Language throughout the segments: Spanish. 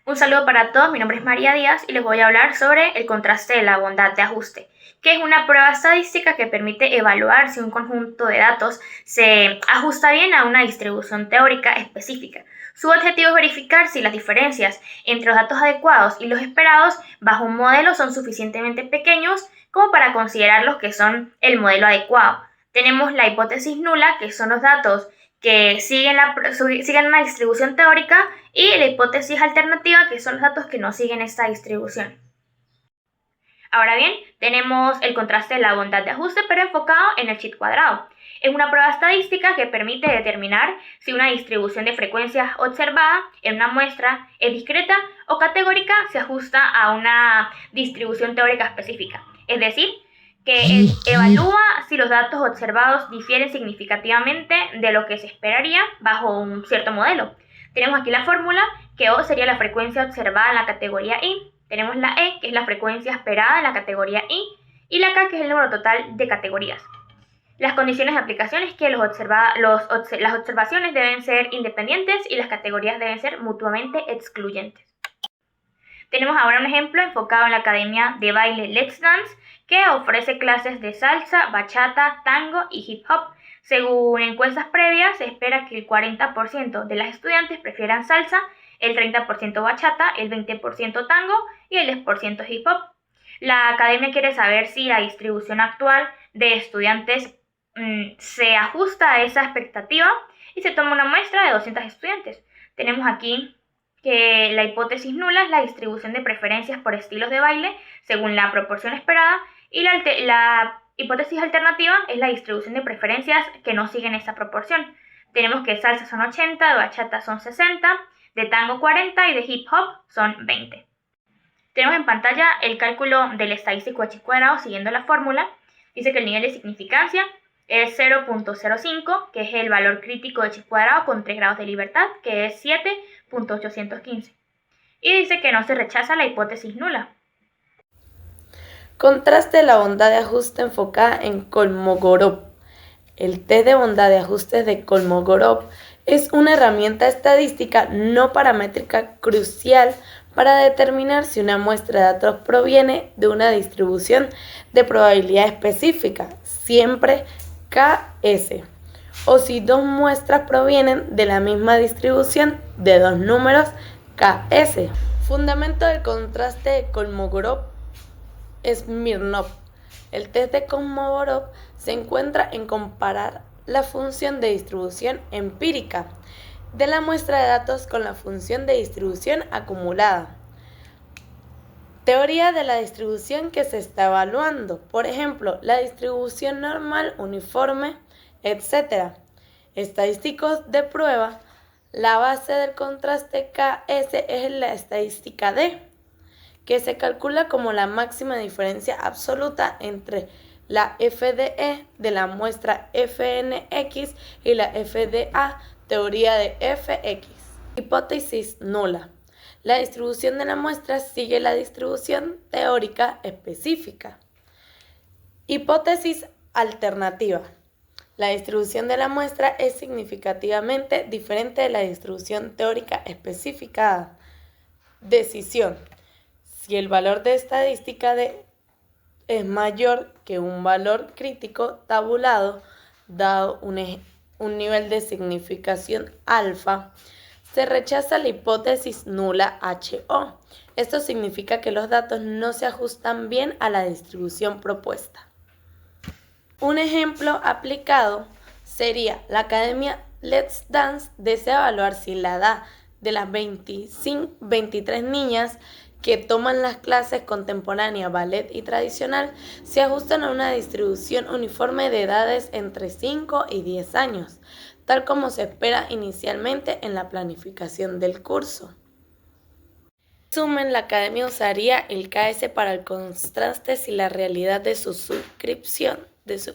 Un saludo para todos, mi nombre es María Díaz y les voy a hablar sobre el contraste de la bondad de ajuste, que es una prueba estadística que permite evaluar si un conjunto de datos se ajusta bien a una distribución teórica específica. Su objetivo es verificar si las diferencias entre los datos adecuados y los esperados bajo un modelo son suficientemente pequeños como para considerarlos que son el modelo adecuado. Tenemos la hipótesis nula, que son los datos que siguen una distribución teórica, y la hipótesis alternativa, que son los datos que no siguen esta distribución. Ahora bien, tenemos el contraste de la bondad de ajuste, pero enfocado en el chit cuadrado. Es una prueba estadística que permite determinar si una distribución de frecuencias observada en una muestra es discreta o categórica, se ajusta a una distribución teórica específica. Es decir, que evalúa si los datos observados difieren significativamente de lo que se esperaría bajo un cierto modelo. Tenemos aquí la fórmula, que O sería la frecuencia observada en la categoría I. Tenemos la E, que es la frecuencia esperada en la categoría I, y la K, que es el número total de categorías. Las condiciones de aplicación es que las observaciones deben ser independientes y las categorías deben ser mutuamente excluyentes. Tenemos ahora un ejemplo enfocado en la academia de baile Let's Dance, que ofrece clases de salsa, bachata, tango y hip hop. Según encuestas previas, se espera que el 40% de las estudiantes prefieran salsa, el 30% bachata, el 20% tango y el 10% hip hop. La academia quiere saber si la distribución actual de estudiantes se ajusta a esa expectativa, y se toma una muestra de 200 estudiantes. Tenemos aquí que la hipótesis nula es la distribución de preferencias por estilos de baile según la proporción esperada, y la hipótesis alternativa es la distribución de preferencias que no siguen esa proporción. Tenemos que salsa son 80, de bachata son 60, de tango 40 y de hip hop son 20. Tenemos en pantalla el cálculo del estadístico de chit cuadrado siguiendo la fórmula. Dice que el nivel de significancia es 0.05, que es el valor crítico de chit cuadrado con 3 grados de libertad, que es 7.815. Y dice que no se rechaza la hipótesis nula. Contraste de la bondad de ajuste enfocada en Kolmogorov. El test de bondad de ajustes de Kolmogorov es una herramienta estadística no paramétrica crucial para determinar si una muestra de datos proviene de una distribución de probabilidad específica, siempre KS, o si dos muestras provienen de la misma distribución de dos números KS. Fundamento del contraste de Kolmogorov-Smirnov. El test de Kolmogorov se encuentra en comparar la función de distribución empírica de la muestra de datos con la función de distribución acumulada. Teoría de la distribución que se está evaluando, por ejemplo, la distribución normal, uniforme, etc. Estadísticos de prueba. La base del contraste KS es la estadística D, que se calcula como la máxima diferencia absoluta entre la FDE de la muestra FNX y la FDA, teoría de FX. Hipótesis nula. La distribución de la muestra sigue la distribución teórica específica. Hipótesis alternativa. La distribución de la muestra es significativamente diferente de la distribución teórica especificada. Decisión. Si el valor de estadística es mayor que un valor crítico tabulado, dado un nivel de significación alfa, se rechaza la hipótesis nula HO. Esto significa que los datos no se ajustan bien a la distribución propuesta. Un ejemplo aplicado sería: la academia Let's Dance desea evaluar si la edad de las 23 niñas que toman las clases contemporánea, ballet y tradicional se ajustan a una distribución uniforme de edades entre 5 y 10 años, tal como se espera inicialmente en la planificación del curso. En resumen, la academia usaría el KS para el contraste si la realidad de su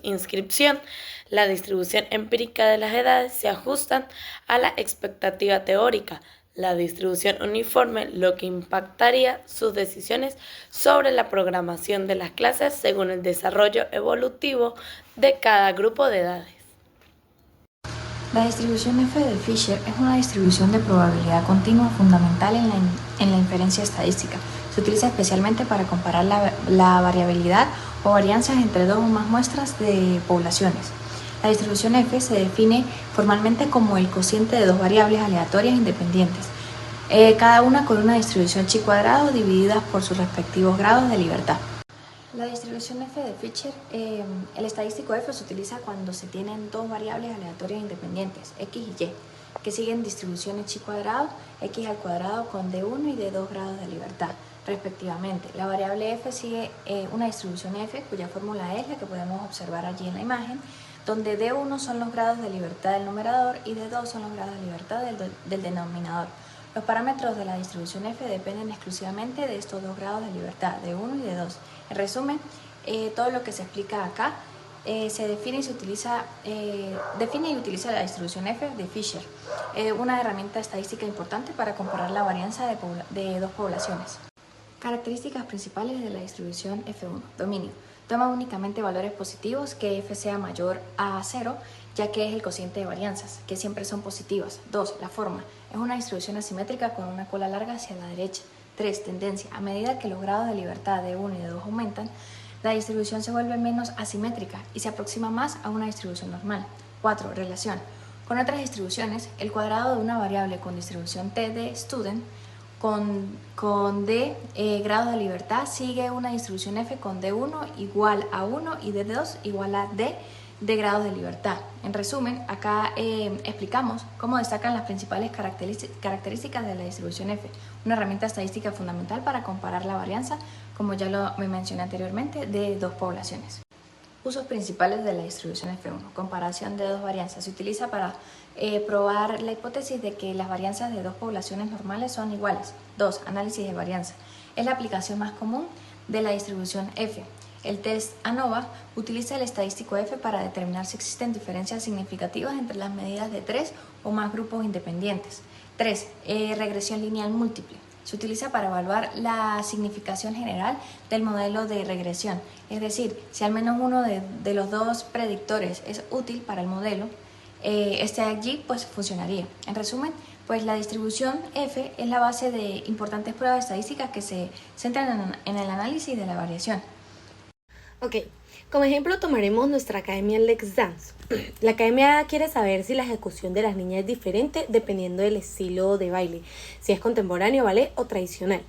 inscripción, la distribución empírica de las edades se ajustan a la expectativa teórica, la distribución uniforme, lo que impactaría sus decisiones sobre la programación de las clases según el desarrollo evolutivo de cada grupo de edades. La distribución F de Fisher es una distribución de probabilidad continua fundamental en la inferencia estadística. Se utiliza especialmente para comparar la variabilidad o varianzas entre dos o más muestras de poblaciones. La distribución F se define formalmente como el cociente de dos variables aleatorias independientes, cada una con una distribución chi cuadrado divididas por sus respectivos grados de libertad. La distribución F de Fisher, el estadístico F se utiliza cuando se tienen dos variables aleatorias independientes, x y y, que siguen distribuciones chi cuadrado, x al cuadrado con d1 y d2 grados de libertad, respectivamente. La variable f sigue una distribución f, cuya fórmula es la que podemos observar allí en la imagen, donde d1 son los grados de libertad del numerador y d2 son los grados de libertad del denominador. Los parámetros de la distribución f dependen exclusivamente de estos dos grados de libertad, d1 y d2. En resumen, todo lo que se explica acá se define y utiliza la distribución f de Fisher, una herramienta estadística importante para comparar la varianza de dos poblaciones. Características principales de la distribución F1. Dominio. Toma únicamente valores positivos, que f sea mayor a 0, ya que es el cociente de varianzas, que siempre son positivas. 2. La forma. Es una distribución asimétrica con una cola larga hacia la derecha. 3. Tendencia. A medida que los grados de libertad de 1 y de 2 aumentan, la distribución se vuelve menos asimétrica y se aproxima más a una distribución normal. 4. Relación. Con otras distribuciones, el cuadrado de una variable con distribución t de student con d grados de libertad sigue una distribución f con d1 igual a 1 y d2 igual a d de grados de libertad. En resumen, acá explicamos cómo destacan las principales características de la distribución F, una herramienta estadística fundamental para comparar la varianza, como ya lo mencioné anteriormente, de dos poblaciones. Usos principales de la distribución F1. Comparación de dos varianzas. Se utiliza para probar la hipótesis de que las varianzas de dos poblaciones normales son iguales. 2. Análisis de varianza. Es la aplicación más común de la distribución F. El test ANOVA utiliza el estadístico F para determinar si existen diferencias significativas entre las medidas de 3 o más grupos independientes. 3. Regresión lineal múltiple. Se utiliza para evaluar la significación general del modelo de regresión, es decir, si al menos uno de los dos predictores es útil para el modelo, allí pues funcionaría. En resumen, pues la distribución F es la base de importantes pruebas estadísticas que se centran en el análisis de la variación. Ok, como ejemplo tomaremos nuestra academia Let's Dance. La academia quiere saber si la ejecución de las niñas es diferente dependiendo del estilo de baile, si es contemporáneo, ballet o tradicional.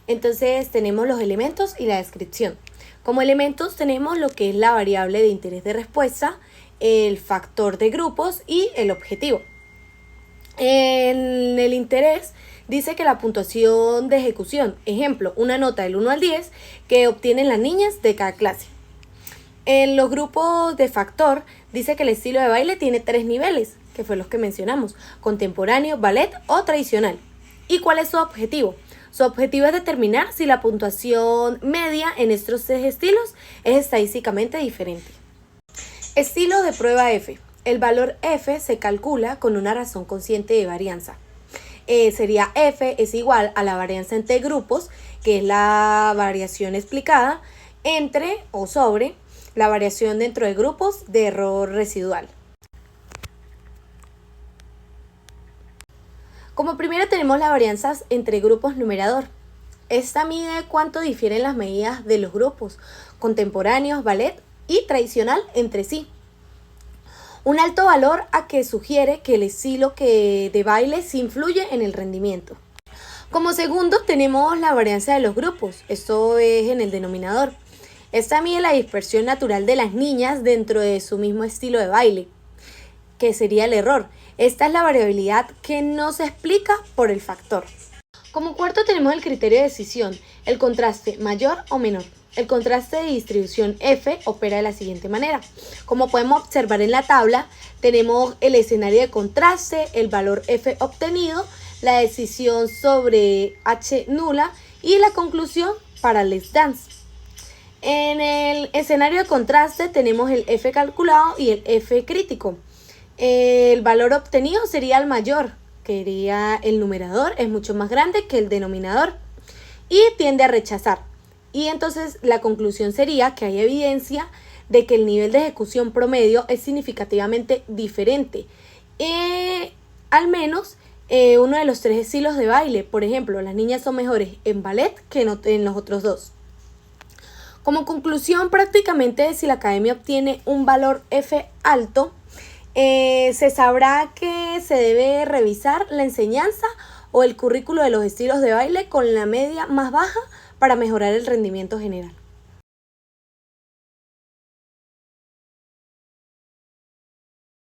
Entonces tenemos los elementos y la descripción. Como elementos tenemos lo que es la variable de interés de respuesta, el factor de grupos y el objetivo. En el interés dice que la puntuación de ejecución, ejemplo, una nota del 1 al 10 que obtienen las niñas de cada clase. En los grupos de factor dice que el estilo de baile tiene 3 niveles, que fue los que mencionamos, contemporáneo, ballet o tradicional. ¿Y cuál es su objetivo? Su objetivo es determinar si la puntuación media en estos 3 estilos es estadísticamente diferente. Estilo de prueba F. El valor F se calcula con una razón consciente de varianza. Sería F es igual a la varianza entre grupos, que es la variación explicada, entre o sobre la variación dentro de grupos de error residual. Como primero tenemos las varianzas entre grupos numerador. Esta mide cuánto difieren las medidas de los grupos contemporáneos, ballet y tradicional entre sí. Un alto valor a que sugiere que el estilo de baile sí influye en el rendimiento. Como segundo tenemos la varianza de los grupos, esto es en el denominador. Esta mide la dispersión natural de las niñas dentro de su mismo estilo de baile, que sería el error. Esta es la variabilidad que no se explica por el factor. Como cuarto tenemos el criterio de decisión, el contraste mayor o menor. El contraste de distribución F opera de la siguiente manera. Como podemos observar en la tabla, tenemos el escenario de contraste, el valor F obtenido, la decisión sobre H nula y la conclusión para Let's Dance. En el escenario de contraste tenemos el F calculado y el F crítico. El valor obtenido sería el mayor, que sería el numerador, es mucho más grande que el denominador y tiende a rechazar. Y entonces la conclusión sería que hay evidencia de que el nivel de ejecución promedio es significativamente diferente al menos uno de los 3 estilos de baile. Por ejemplo, las niñas son mejores en ballet que en los otros 2. Como conclusión, prácticamente si la academia obtiene un valor F alto, se sabrá que se debe revisar la enseñanza o el currículo de los estilos de baile con la media más baja para mejorar el rendimiento general.